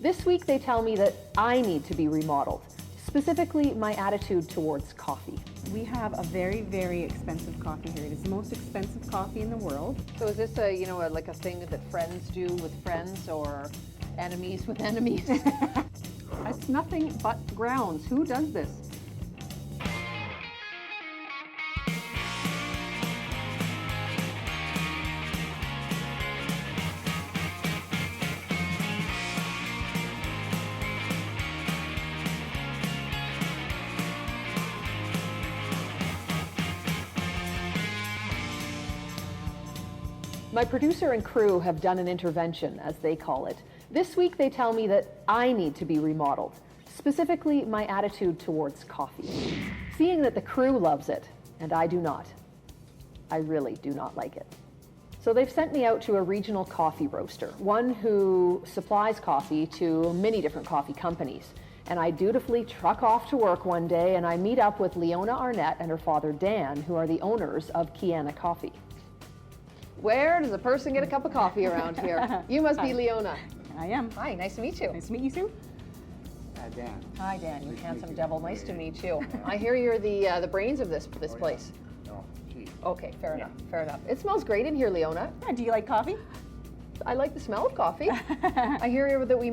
This week they tell me that I need to be remodeled, specifically my attitude towards coffee. We have a very, very expensive coffee here. It is the most expensive coffee in the world. So is this a, like a thing that friends do with friends or enemies with enemies? That's nothing but grounds. Who does this? My producer and crew have done an intervention, as they call it. This week they tell me that I need to be remodeled, specifically my attitude towards coffee. Seeing that the crew loves it, and I do not, I really do not like it. So they've sent me out to a regional coffee roaster, one who supplies coffee to many different coffee companies. And I dutifully truck off to work one day and I meet up with Leona Arnett and her father Dan, who are the owners of Kienna Coffee. Where does a person get a cup of coffee around here? You must be Leona. I am. Hi, nice to meet you. Nice to meet you, Sue. Hi, Dan. Hi, Dan, you handsome devil. Nice to meet you. I hear you're the brains of this place. No, gee. Okay, fair enough, fair enough. It smells great in here, Leona. Yeah, do you like coffee? I like the smell of coffee. I hear that you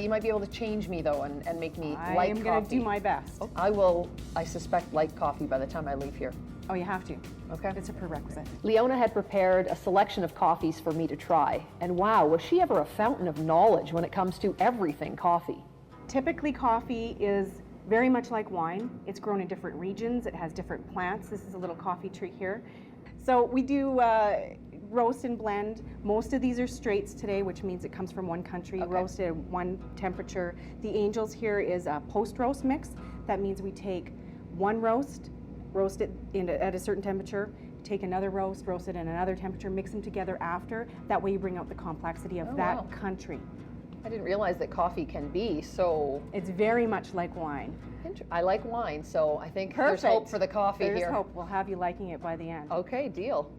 might be able to change me though and make me like coffee. I am going to do my best. I will, I suspect, like coffee by the time I leave here. Oh, you have to. Okay. It's a prerequisite. Leona had prepared a selection of coffees for me to try, and wow, was she ever a fountain of knowledge when it comes to everything coffee. Typically, coffee is very much like wine. It's grown in different regions. It has different plants. This is a little coffee tree here. So we do roast and blend. Most of these are straights today, which means it comes from one country, Okay. roasted at one temperature. The Angels here is a post-roast mix. That means we take one roast it at a certain temperature, take another roast it at another temperature, mix them together after. That way you bring out the complexity of that wow. country. I didn't realize that coffee can be so... It's very much like wine. I like wine, so I think Perfect. there's hope for the coffee There's here. hope. We'll have you liking it by the end. Okay, deal.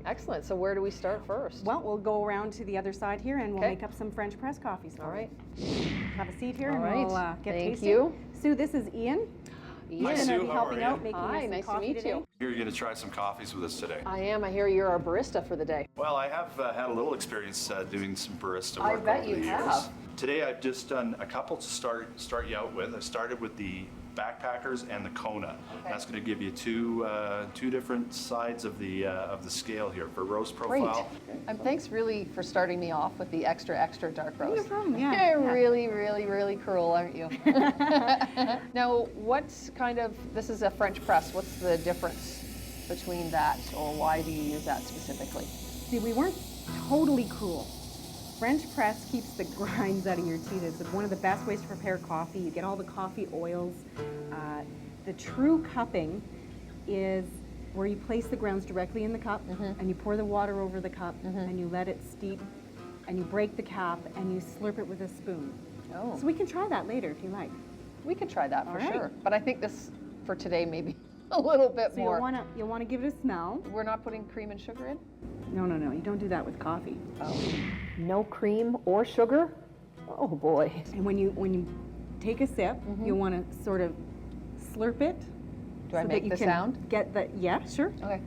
Excellent. So where do we start first? Well, we'll go around to the other side here and we'll Okay. make up some French press coffees. All right. Have a seat here All and right. we'll get Thank tasting. you. Sue, this is Ian. He's Ian. going to Sue, be how helping are out, you? making Hi, us some nice to coffee meet today. you. Here you're going to try some coffees with us today. I am. I hear you're our barista for the day. Well, I have had a little experience doing some barista I work bet over you the years. have. Today I've just done a couple to start you out with. I started with the backpackers and the Kona. That's going to give you two different sides of the scale here for roast Great. profile. Thanks really for starting me off with the extra dark roast. No problem, yeah. You're really, really, really cruel, aren't you? Now, what's this is a French press. What's the difference between that, or why do you use that specifically? See, we weren't totally cruel. French press keeps the grinds out of your teeth. It's one of the best ways to prepare coffee. You get all the coffee oils. The true cupping is where you place the grounds directly in the cup and you pour the water over the cup and you let it steep and you break the cap and you slurp it with a spoon. Oh. So we can try that later if you like. We can try that for All right. sure. But I think this, for today, maybe a little bit So more. you'll want to give it a smell. We're not putting cream and sugar in? No, you don't do that with coffee. Oh. No cream or sugar? Oh boy. And when you take a sip, you'll want to sort of slurp it. Do I so make that you the can sound? Get the, yeah, sure. Okay.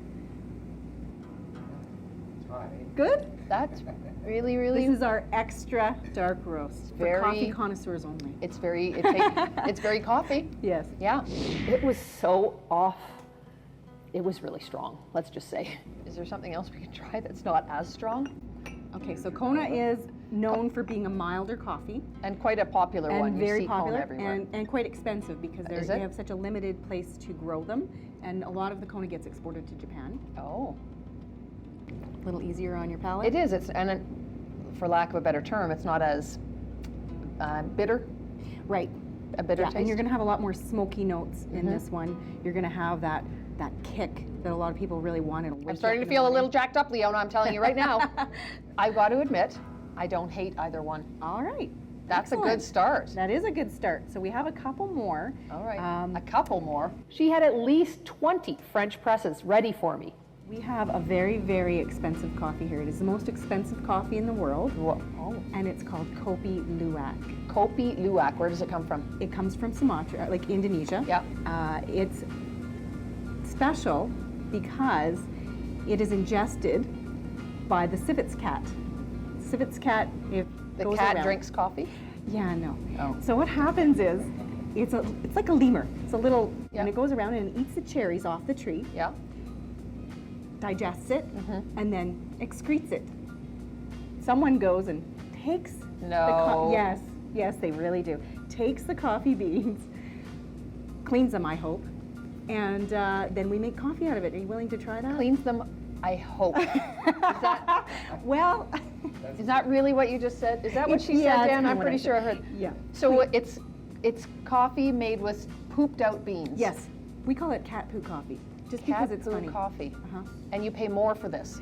Good. That's really, really... This is our extra dark roast Very- for coffee connoisseurs only. It's very coffee. Yes. Yeah. It was so off. It was really strong, let's just say. Is there something else we can try that's not as strong? Okay, so Kona is known for being a milder coffee And quite a popular one. and You very see Kona popular everywhere. and quite expensive because Is they it? have such a limited place to grow them, and a lot of the Kona gets exported to Japan. Oh. A little easier on your palate. It is. For lack of a better term, it's not as bitter. Right. A bitter Yeah, taste. and you're going to have a lot more smoky notes in this one. You're going to have that kick that a lot of people really want. I'm starting to feel a little jacked up, Leona. I'm telling you right now. I've got to admit, I don't hate either one. All right. That's a Excellent. good start. That is a good start. So we have a couple more. All right. A couple more. She had at least 20 French presses ready for me. We have a very, very expensive coffee here. It is the most expensive coffee in the world, and it's called Kopi Luwak. Kopi Luwak, where does it come from? It comes from Sumatra, like Indonesia. Yeah. It's special because it is ingested by the civets cat. Civets cat, The goes cat around. drinks coffee? Yeah, no. Oh. So what happens is, it's like a lemur. It's a little, Yeah. and it goes around and eats the cherries off the tree, Yeah. digests it, and then excretes it. Someone goes and takes No. yes, they really do. Takes the coffee beans, cleans them, I hope, and then we make coffee out of it. Are you willing to try that? Cleans them, I hope. Well, Is that really what you just said? Is that what she yeah, said, it's Dan? kinda I'm what pretty I sure I said. heard. Yeah. So it's coffee made with pooped out beans. Yes, we call it cat poo coffee, just Cat because it's poo funny. coffee. Uh-huh. And you pay more for this.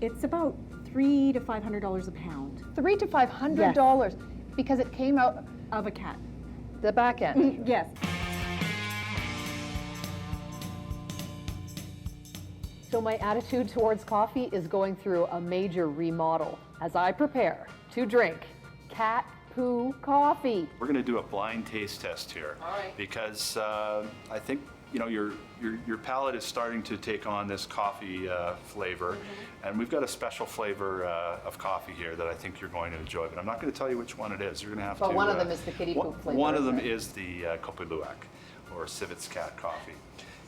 It's about $300 to $500 a pound $300 to $500 because it came out of a cat. the back end. Yes. So my attitude towards coffee is going through a major remodel as I prepare to drink cat poo coffee. We're going to do a blind taste test here. All right. Because I think, your palate is starting to take on this coffee flavor. And we've got a special flavor of coffee here that I think you're going to enjoy. But I'm not going to tell you which one it is. You're going to have to... But one of them is the kitty poop flavor, One of them isn't it? is the Kopi Luwak, or Civets Cat coffee.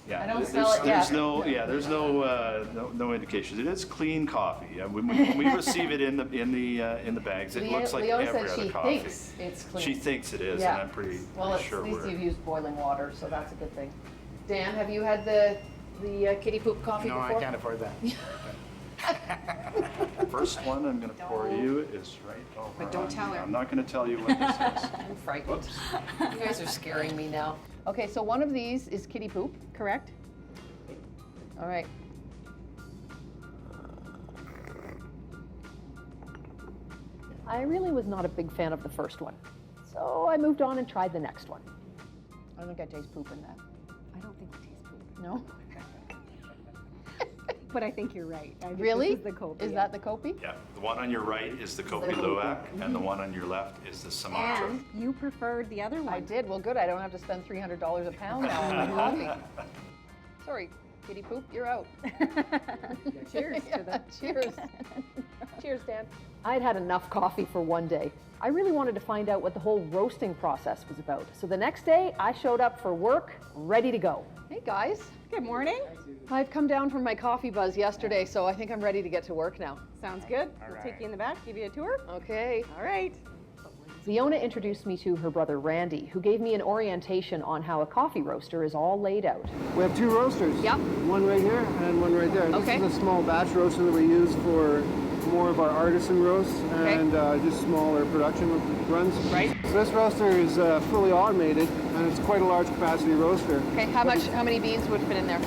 Yeah, I don't there's, smell it there's yet. there's no indications. It is clean coffee. When we receive it in the bags, it looks like Leona every said other she coffee. thinks it's clean. She thinks it is, Yeah. and I'm pretty Well, sure at least we're... you've used boiling water, so that's a good thing. Dan, have you had the kitty poop coffee No, before? I can't afford that. First one I'm going to pour you is right over. But don't tell her. I'm not going to tell you what this is. I'm frightened. You guys are scaring me now. Okay, so one of these is kitty poop. Correct? All right. I really was not a big fan of the first one, so I moved on and tried the next one. I don't think I taste poop in that. I don't think it tastes poop. No? But I think you're right. I think Really? This is the Kopi. Is that the Kopi? Yeah, the one on your right is the Kopi Luwak, and the one on your left is the Sumatra. And you preferred the other one. I did. Well, good. I don't have to spend $300 a pound now on my coffee. Sorry, kitty poop, you're out. Cheers to them. Cheers. Cheers, Dan. I'd had enough coffee for one day. I really wanted to find out what the whole roasting process was about. So the next day, I showed up for work, ready to go. Hey, guys. Good morning. I've come down from my coffee buzz yesterday, so I think I'm ready to get to work now. Sounds good. We'll take you in the back, give you a tour. Okay. All right. Leona introduced me to her brother Randy, who gave me an orientation on how a coffee roaster is all laid out. We have two roasters. Yep. One right here and one right there. Okay. This is a small batch roaster that we use for more of our artisan roasts and just smaller production runs. Right. So this roaster is fully automated and it's quite a large capacity roaster. Okay, how many beans would fit in there?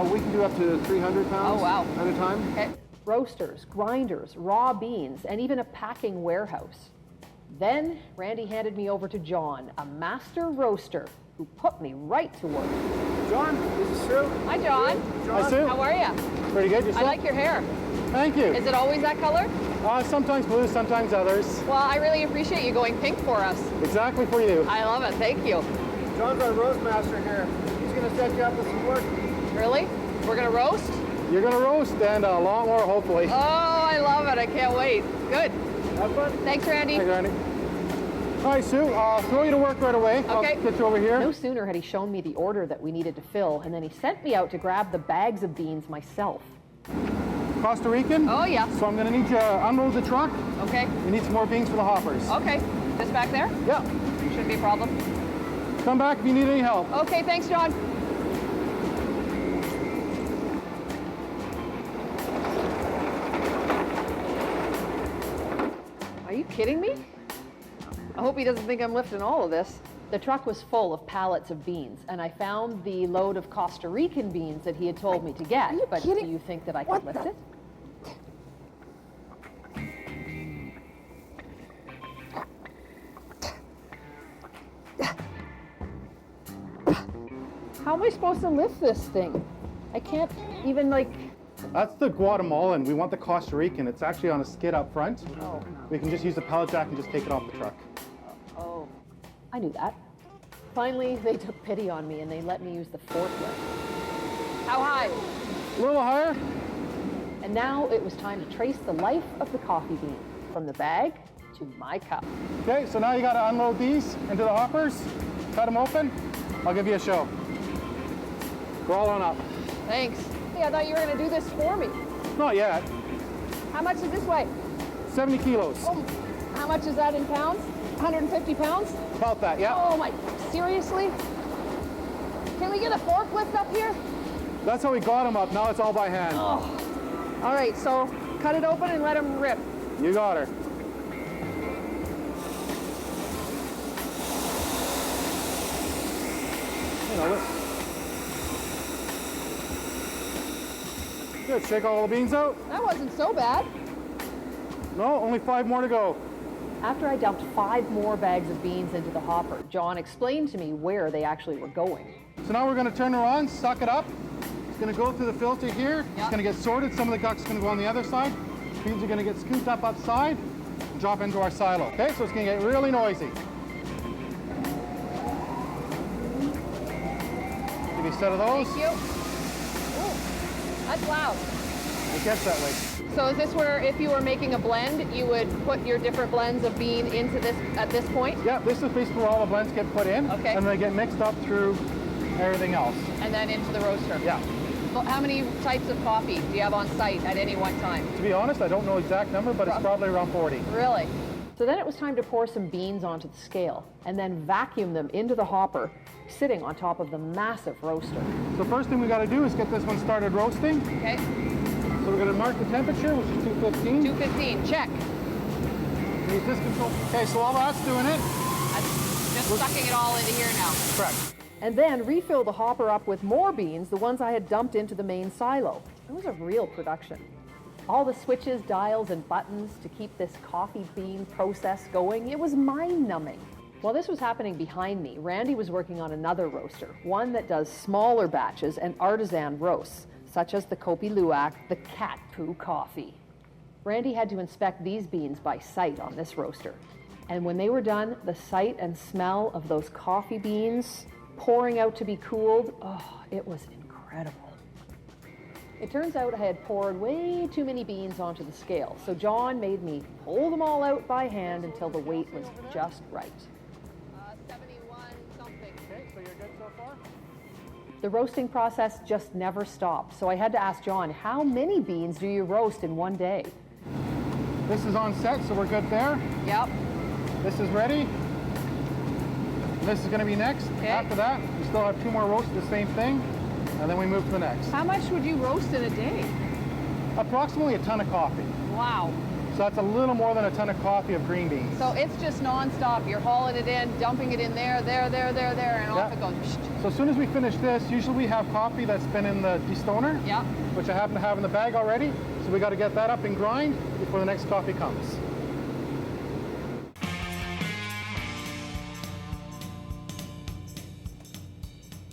We can do up to 300 pounds Oh, wow. at a time. Okay. Roasters, grinders, raw beans, and even a packing warehouse. Then Randy handed me over to John, a master roaster, who put me right to work. John, this is Sue. Hi, John. Hi, Sue. How are you? Pretty good. Yourself? I like your hair. Thank you. Is it always that color? Sometimes blue, sometimes others. Well, I really appreciate you going pink for us. Exactly for you. I love it. Thank you. John's our roast master here. He's going to set you up with some work. Really? We're going to roast? You're going to roast and a lot more, hopefully. Oh, I love it. I can't wait. Good. Have fun. Thanks, Randy. Hey, Randy. All right, Sue, I'll throw you to work right away. Okay. I'll get you over here. No sooner had he shown me the order that we needed to fill, and then he sent me out to grab the bags of beans myself. Costa Rican? Oh, yeah. So I'm going to need you to unload the truck. Okay. You need some more beans for the hoppers. Okay. This back there? Yeah. Shouldn't be a problem. Come back if you need any help. Okay, thanks, John. Are you kidding me? I hope he doesn't think I'm lifting all of this. The truck was full of pallets of beans, and I found the load of Costa Rican beans that he had told me to get. But kidding? do you think that I could lift it? How am I supposed to lift this thing? I can't even That's the Guatemalan. We want the Costa Rican. It's actually on a skid up front. Oh. We can just use the pallet jack and just take it off the truck. Oh. I knew that. Finally, they took pity on me and they let me use the forklift. How high? A little higher. And now it was time to trace the life of the coffee bean, from the bag to my cup. Okay, so now you got to unload these into the hoppers, cut them open. I'll give you a show. Go all on up. Thanks. Hey, I thought you were going to do this for me. Not yet. How much is this weigh? 70 kilos. Oh, how much is that in pounds? 150 pounds? About that, yeah. Oh my, seriously? Can we get a forklift up here? That's how we got them up. Now it's all by hand. Oh. All right, so cut it open and let them rip. You got her. You know, good, shake all the beans out. That wasn't so bad. No, only 5 more to go. After I dumped 5 more bags of beans into the hopper, John explained to me where they actually were going. So now we're going to turn her on, suck it up. It's going to go through the filter here. Yep. It's going to get sorted. Some of the guck's going to go on the other side. Beans are going to get scooped up outside and drop into our silo. Okay, so it's going to get really noisy. Give you a set of those. Thank you. Ooh, that's loud. It gets that way. So is this where if you were making a blend, you would put your different blends of bean into this at this point? Yeah, this is basically where all the blends get put in. Okay. And they get mixed up through everything else. And then into the roaster? Yeah. Well, how many types of coffee do you have on site at any one time? To be honest, I don't know exact number, but it's probably around 40. Really? So then it was time to pour some beans onto the scale and then vacuum them into the hopper, sitting on top of the massive roaster. So first thing we got to do is get this one started roasting. Okay. So we're going to mark the temperature, which is 215. 215, check. Use this control. Okay, so while that's doing it, I'm just sucking it all into here now. correct. And then refill the hopper up with more beans, the ones I had dumped into the main silo. It was a real production. All the switches, dials, and buttons to keep this coffee bean process going, it was mind-numbing. While this was happening behind me, Randy was working on another roaster, one that does smaller batches and artisan roasts, such as the Kopi Luwak, the cat poo coffee. Randy had to inspect these beans by sight on this roaster. And when they were done, the sight and smell of those coffee beans pouring out to be cooled, oh, it was incredible. It turns out I had poured way too many beans onto the scale, so John made me pull them all out by hand until the weight was just right. 71 something. Okay, so you're good so far? The roasting process just never stopped, so I had to ask John, how many beans do you roast in one day? This is on set, so we're good there. Yep. This is ready. This is going to be next. Okay. After that, we still have 2 more roasts of the same thing, and then we move to the next. How much would you roast in a day? Approximately a ton of coffee. Wow. So that's a little more than a ton of coffee of green beans. So it's just nonstop. You're hauling it in, dumping it in there, and off it goes. So as soon as we finish this, usually we have coffee that's been in the destoner, Yep. which I happen to have in the bag already. So we got to get that up and grind before the next coffee comes.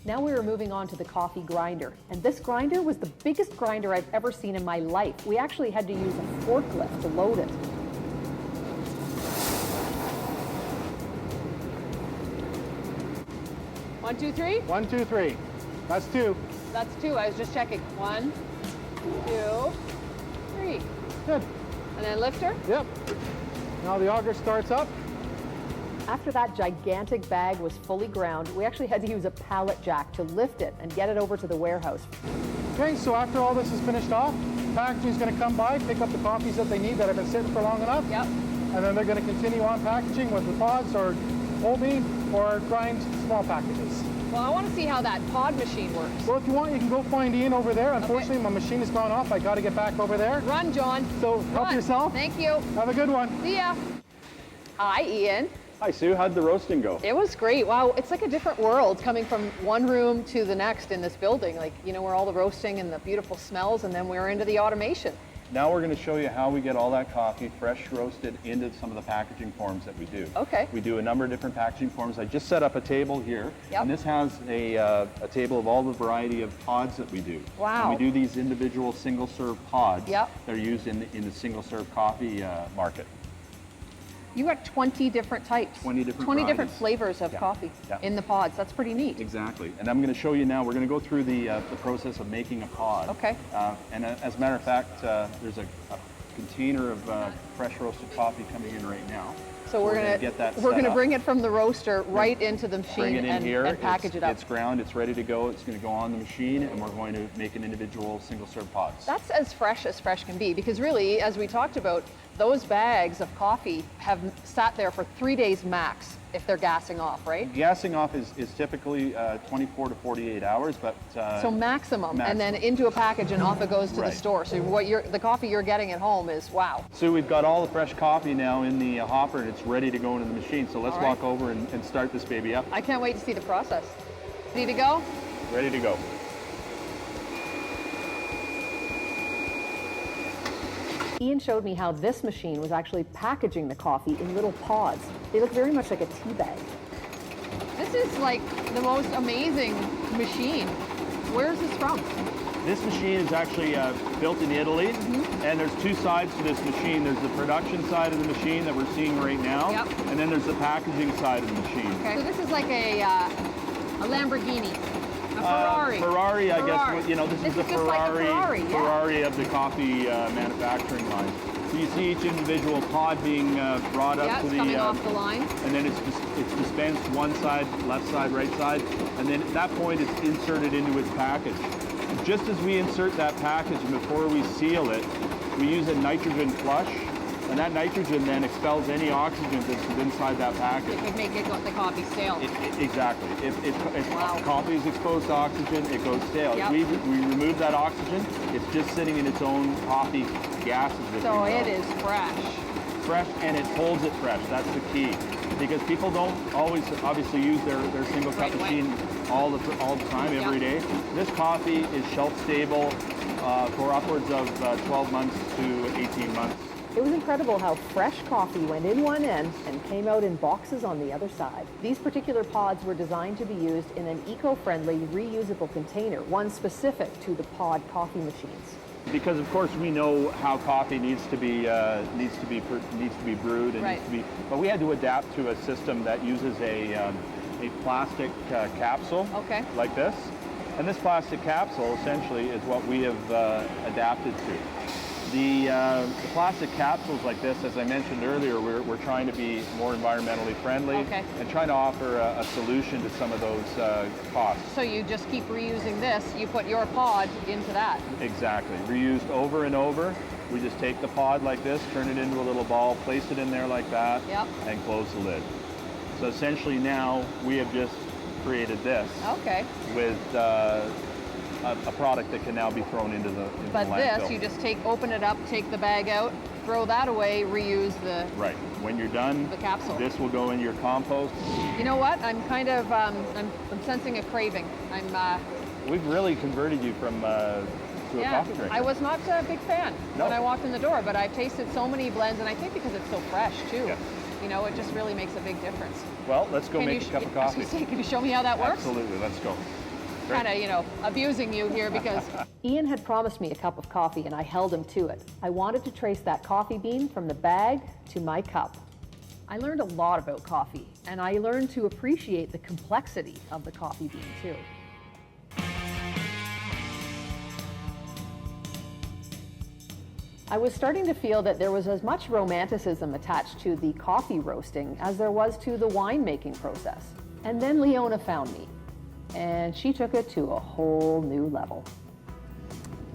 Now we were moving on to the coffee grinder, and this grinder was the biggest grinder I've ever seen in my life. We actually had to use a forklift to load it. One, two, three? 1, 2, 3. That's 2. That's 2. I was just checking. 1, 2, 3. Good. And then lifter. Yep. Now the auger starts up. After that gigantic bag was fully ground, we actually had to use a pallet jack to lift it and get it over to the warehouse. Okay, so after all this is finished off, packaging is going to come by, pick up the coffees that they need that have been sitting for long enough. Yep. And then they're going to continue on packaging with the pods or whole bean or grind small packages. Well, I want to see how that pod machine works. Well, if you want, you can go find Ian over there. Unfortunately, my machine has gone off. I got to get back over there. Run, John. So help Run. yourself. Thank you. Have a good one. See ya. Hi, Ian. Hi, Sue. How'd the roasting go? It was great. Wow, it's like a different world coming from one room to the next in this building. Like, you know, where all the roasting and the beautiful smells, and then we're into the automation. Now we're going to show you how we get all that coffee fresh roasted into some of the packaging forms that we do. Okay. We do a number of different packaging forms. I just set up a table here, Yep. and this has a table of all the variety of pods that we do. Wow. And we do these individual single-serve pods Yep. that are used in the single-serve coffee market. You got 20 different types. 20 different 20 different varieties. flavors of Yeah. coffee Yeah. in the pods. That's pretty neat. Exactly. And I'm going to show you now, we're going to go through the process of making a pod. Okay. And as a matter of fact, there's a container of fresh roasted coffee coming in right now. So we're gonna get that we're set gonna up. bring it from the roaster right into the Bring machine it in here, and package it up. It's ground, it's ready to go, it's going to go on the machine, and we're going to make an individual single-serve pods. That's as fresh can be, because really, as we talked about, those bags of coffee have sat there for 3 days max if they're gassing off, right? Gassing off is typically 24 to 48 hours, but So maximum, and then maximum. into a package and off it goes to the Right. store. So the coffee you're getting at home is wow. So we've got all the fresh coffee now in the hopper, and it's ready to go into the machine. So let's All right. walk over and start this baby up. I can't wait to see the process. Ready to go? Ready to go. Ian showed me how this machine was actually packaging the coffee in little pods. They look very much like a tea bag. This is like the most amazing machine. Where's this from? This machine is actually built in Italy, and there's two sides to this machine. There's the production side of the machine that we're seeing right now, Yep. and then there's the packaging side of the machine. Okay. So this is like a Lamborghini, a Ferrari. Ferrari, I Ferrari. guess, you know, this is the just like a Ferrari, yeah. Ferrari of the coffee manufacturing line. So you see each individual pod being brought up Yeah, to it's the, coming off the line. and then it's dispensed one side, left side, right side, and then at that point it's inserted into its package. Just as we insert that package and before we seal it, we use a nitrogen flush, and that nitrogen then expels any oxygen that's inside that package. It would make the coffee stale. Exactly. If Wow. coffee is exposed to oxygen, it goes stale. Yep. If we remove that oxygen, it's just sitting in its own coffee gases. if So you will. it is fresh. Fresh, and it holds it fresh. That's the key. Because people don't always obviously use their single cup Right away. machine all the time, every day. This coffee is shelf stable for upwards of 12 months to 18 months. It was incredible how fresh coffee went in one end and came out in boxes on the other side. These particular pods were designed to be used in an eco-friendly, reusable container, one specific to the pod coffee machines. Because of course we know how coffee needs to be brewed and Right. needs to be, but we had to adapt to a system that uses a plastic capsule Okay. like this, and this plastic capsule essentially is what we have adapted to. The plastic capsules like this, as I mentioned earlier, we're trying to be more environmentally friendly Okay. and trying to offer a solution to some of those costs. So you just keep reusing this. You put your pod into that. Exactly. Reused over and over. We just take the pod like this, turn it into a little ball, place it in there like that, Yep. and close the lid. So essentially now we have just created this Okay. with a product that can now be thrown into the But landfill. this, you just open it up, take the bag out, throw that away, reuse the. Right. When you're done, The capsule. this will go in your compost. You know what? I'm kind of I'm sensing a craving. We've really converted you from to a coffee drinker. I was not a big fan No. when I walked in the door, but I've tasted so many blends, and I think because it's so fresh too. Yeah. You know, it just really makes a big difference. Well, let's go Can make you a cup of I was coffee. gonna say, can you show me how that works? Absolutely. Let's go. Kind of, abusing you here because Ian had promised me a cup of coffee and I held him to it. I wanted to trace that coffee bean from the bag to my cup. I learned a lot about coffee, and I learned to appreciate the complexity of the coffee bean too. I was starting to feel that there was as much romanticism attached to the coffee roasting as there was to the winemaking process. And then Leona found me, and she took it to a whole new level.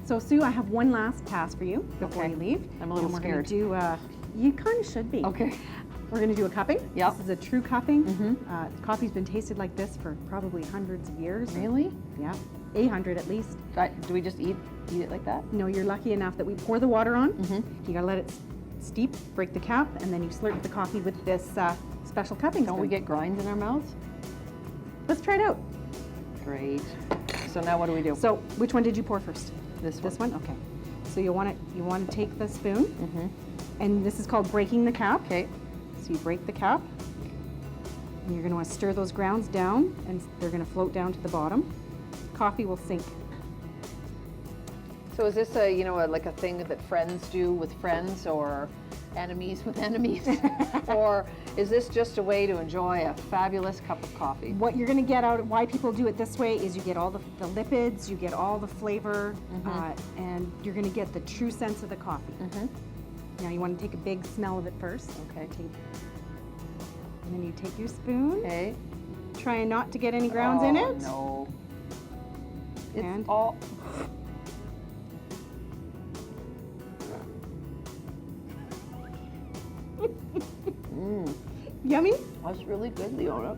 So Sue, I have one last pass for you before Okay. you leave. I'm a little And scared. We're going to do, you kind of should be. Okay. We're going to do a cupping. Yep. This is a true cupping. Coffee's been tasted like this for probably hundreds of years. Really? Yeah, 800 at least. Do we just eat it like that? No, you're lucky enough that we pour the water on. You got to let it steep, break the cap, and then you slurp the coffee with this special cupping Don't spoon. we get grinds in our mouths? Let's try it out. Great. So now what do we do? So which one did you pour first? This one. This one? Okay. So you want to take the spoon, and this is called breaking the cap. Okay. So you break the cap, and you're going to want to stir those grounds down, and they're going to float down to the bottom. Coffee will sink. So is this like a thing that friends do with friends, or enemies with enemies? Or is this just a way to enjoy a fabulous cup of coffee? What you're going to get out of why people do it this way is you get all the lipids, you get all the flavor, and you're going to get the true sense of the coffee. Now you want to take a big smell of it first. Okay. And then you take your spoon, Okay. trying not to get any grounds in it. No. It's And- all. Yummy? That's really good, Leona.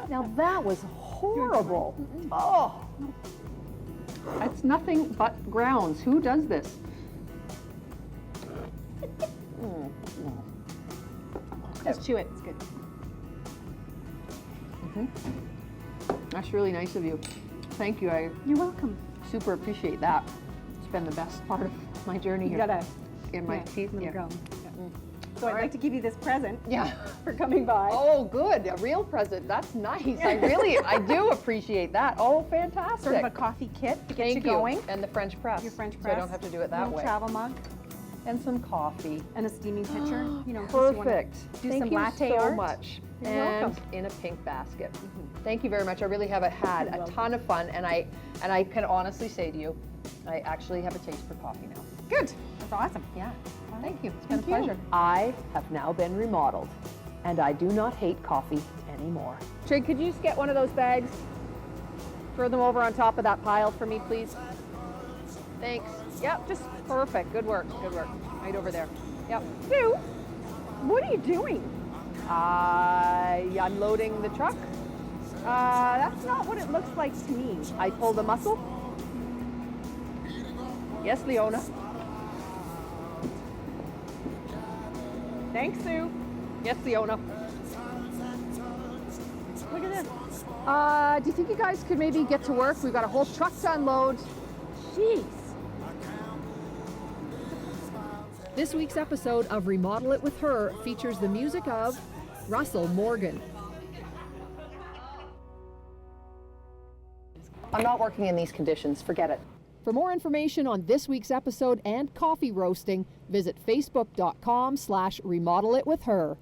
Now that was horrible. Oh. That's nothing but grounds. Who does this? Just chew it. It's good. That's really nice of you. Thank you. I You're welcome. super appreciate that. It's been the best part of my journey You here. got a in my teeth. little Yeah. gum. So I'd like to give you this present Yeah. for coming by. Oh, good. A real present. That's nice. I do appreciate that. Oh, fantastic. Sort of a coffee kit to get Thank you going. And the French press. Your French So press. I don't have to do it that little way. travel mug And some coffee. and a steaming pitcher. You know, in case you wanna Perfect. do Thank some you latte so art. much. You're and welcome. in a pink basket. Thank you very much. I really have had You're a welcome. ton of fun, and I can honestly say to you, I actually have a taste for coffee now. Good. That's awesome. Yeah. Thank you. It's been a Thank you. pleasure. I have now been remodeled, and I do not hate coffee anymore. Trig, could you just get one of those bags? Throw them over on top of that pile for me, please. Thanks. Yep, just perfect. Good work. Good work. Right over there. Yep. Sue, what are you doing? I'm loading the truck. That's not what it looks like to me. I pulled a muscle. Yes, Leona. Thanks, Sue. Yes, Leona. Look at this. Do you think you guys could maybe get to work? We've got a whole truck to unload. Jeez. This week's episode of Remodel It With Her features the music of Russell Morgan. I'm not working in these conditions. Forget it. For more information on this week's episode and coffee roasting, visit facebook.com/remodelitwithher.